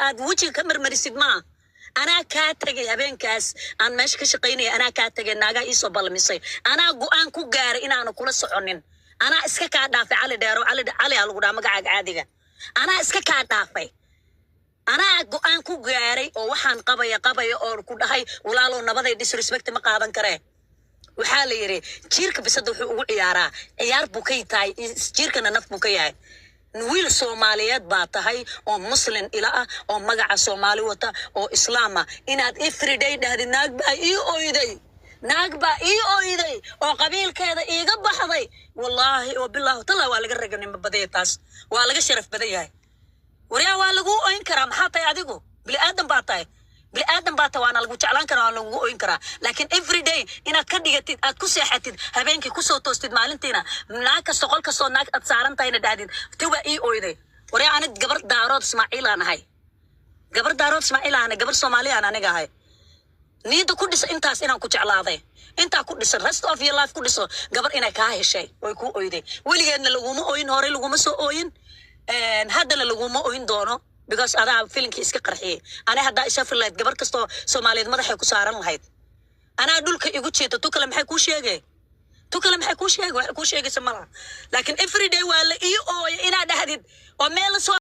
aad wejiga ka marmarisid ma anaa kaa tagay habeenkaas aan meesha ka shaqaynaya anaa kaa tagay naagaa iisoo balmisay anaa go-aan ku gaaray inaanu kula soconin anaa iska kaa dhaafay cali dheero cali aa lagu dhaha magacaaga caadiga anaa iska kaa dhaafay anaa go-aan ku gaaray oo waxaan qabaya oo ku dhahay walaalow nabaday disrespect ma qaadan karee waxaa la yiri jiirka bisada wuxuu ugu ciyaaraa ciyaar buu ka tahay jiirkana naf buu ka yahay wiil Soomaaliyeed baa tahay oo muslim ila ah oo magaca Soomaali wata oo islaama inaad every day dhahdid naag baa ii ooyday oo qabiilkeeda iiga baxday wallahi oo billahi talla waa laga raganimo baday taas waa laga sharaf badan yahay wariyaa waa lagu ooyin karaa maxaa tahay adigu bili aadan baa tahay waana lagu jeclaan karaa waana lagu ooyin karaa laakiin every day inaad ka dhigatid aad ku seexatid habeenkii ku soo toostid maalintiina naag kasta qol kastoo naag aad saaran tahayna dhahdid tiwa ii ooyday wariyaa anid gabar daarood Ismaaciil aan ahay gabar Soomaali aan aniga ahay niida ku dhis intaas inaan ku jeclaaday inta ku dhis rest of your life ku dhiso gabar inay ka heshay way ku ooyday waligeedna laguma ooyin hore laguma soo ooyin haddana laguma ooyin doono because adaa filimkii iska qarxiyay ana hadda isha filayd gabar kasto Soomaaliyeed madaxay ku saaran lahayd ana dhulka igu jeedo tu kale maxay ku sheegay wax ku sheegaysa malaha laakiin every day waa la ii ooyay inaad dhahdid oo meel soo